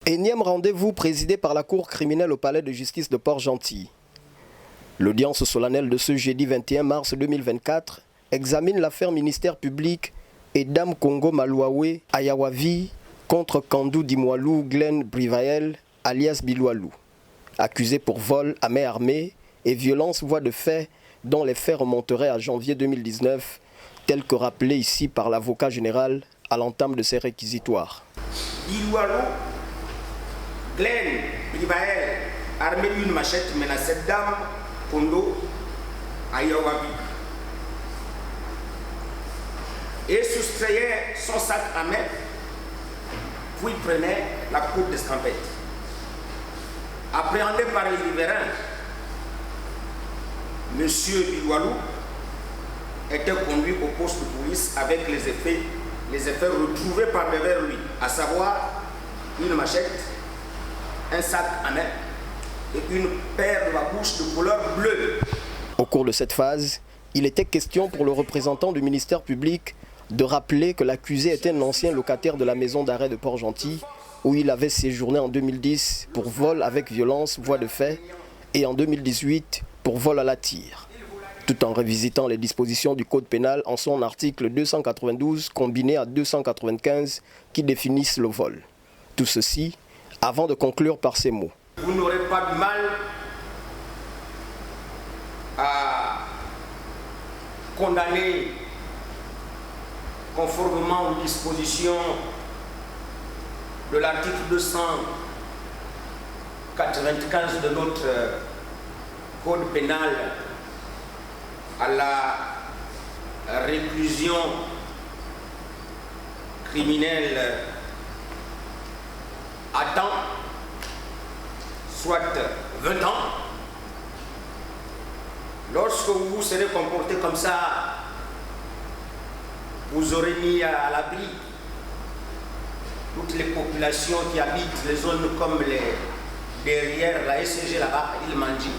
Énième rendez-vous présidé par la Cour criminelle au palais de justice de Port-Gentil. L'audience solennelle de ce jeudi 21 mars 2024 examine l'affaire ministère public et Dame Congo Malouawe Ayawavi contre Kandou Dimwalou Glenn Brivael alias Biloualou, accusé pour vol à main armée et violence voie de fait dont les faits remonteraient à janvier 2019, tel que rappelé ici par l'avocat général à l'entame de ses réquisitoires. Biloualou Glenn Brivael, armé d'une machette, menaçait Dame Congo Ayawavi et soustrayait son sac à main, puis prenait la coupe d'escampette. Appréhendé par les riverains, M. Biloualou était conduit au poste de police avec les effets retrouvés par devers lui, à savoir une machette, un sac à main et une paire de babouches de couleur bleue. Au cours de cette phase, il était question pour le représentant du ministère public de rappeler que l'accusé était un ancien locataire de la maison d'arrêt de Port-Gentil où il avait séjourné en 2010 pour vol avec violence, voie de fait, et en 2018 pour vol à la tire, tout en revisitant les dispositions du Code pénal en son article 292 combiné à 295 qui définissent le vol. Tout ceci avant de conclure par ces mots. Vous n'aurez pas du mal à condamner conformément aux dispositions de l'article 295 de notre Code pénal à la réclusion criminelle à temps, soit 20 ans. Lorsque vous vous serez comporté comme ça, vous aurez mis à l'abri toutes les populations qui habitent les zones comme derrière la SCG là-bas, il Mandi.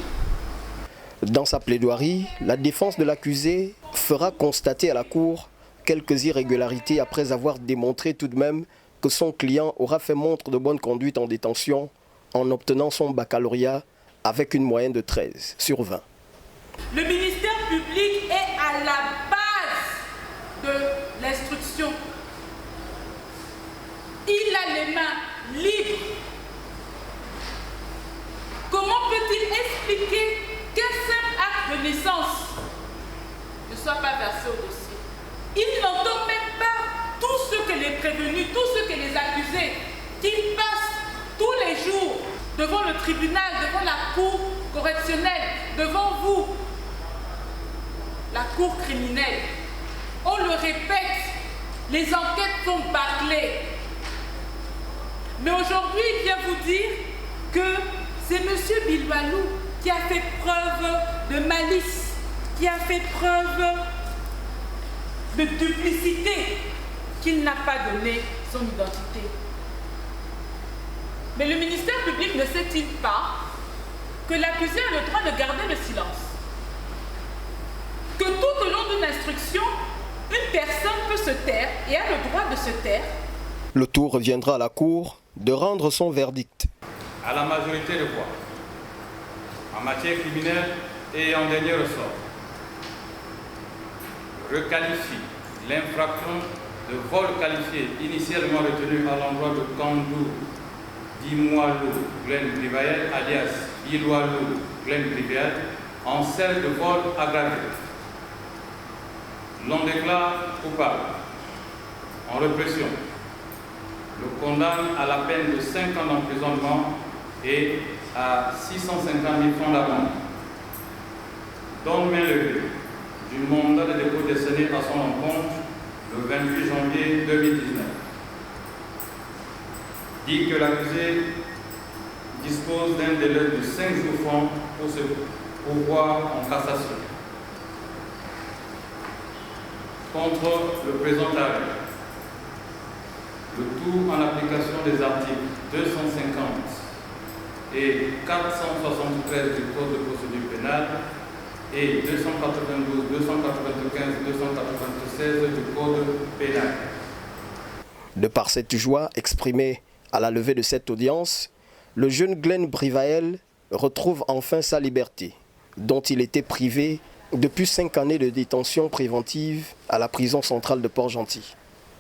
Dans sa plaidoirie, la défense de l'accusé fera constater à la Cour quelques irrégularités après avoir démontré tout de même que son client aura fait montre de bonne conduite en détention en obtenant son baccalauréat avec une moyenne de 13 sur 20. Le ministère public est à la base de l'instruction. Il a les mains libres. Comment peut-il expliquer qu'un simple acte de naissance ne soit pas versé au dossier? Il n'entend même pas tout ce que les prévenus, tout ce que les accusés, qu'ils passent tous les jours devant le tribunal, devant la cour correctionnelle, devant vous, la cour criminelle. On le répète, les enquêtes sont bâclées. Mais aujourd'hui, il vient vous dire que c'est M. Biloualou qui a fait preuve de malice, qui a fait preuve de duplicité, qu'il n'a pas donné son identité. Mais le ministère public ne sait-il pas que l'accusé a le droit de garder le silence? Que tout au long d'une instruction, une personne peut se taire et a le droit de se taire? Le tour reviendra à la Cour de rendre son verdict. À la majorité de voix, en matière criminelle et en dernier ressort, requalifie l'infraction de vol qualifié initialement retenu à l'endroit de Kandou Dimwalou Glenn Brivael alias Biloualou Glenn Brivael en celle de vol aggravé. L'on déclare coupable en répression. Le condamne à la peine de 5 ans d'emprisonnement et à 650 000 francs d'amende. Donne main levée du mandat de dépôt décerné à son encontre le 28 janvier 2019. Dit que l'accusé dispose d'un délai de 5 jours francs pour se pourvoir en cassation. Contre le présent arrêt, le tout en application des articles 250 et 473 du Code de procédure pénale et 292, 295, 296 du Code pénal. De par cette joie exprimée À la levée de cette audience, le jeune Glenn Brivael retrouve enfin sa liberté, dont il était privé depuis 5 années de détention préventive à la prison centrale de Port-Gentil.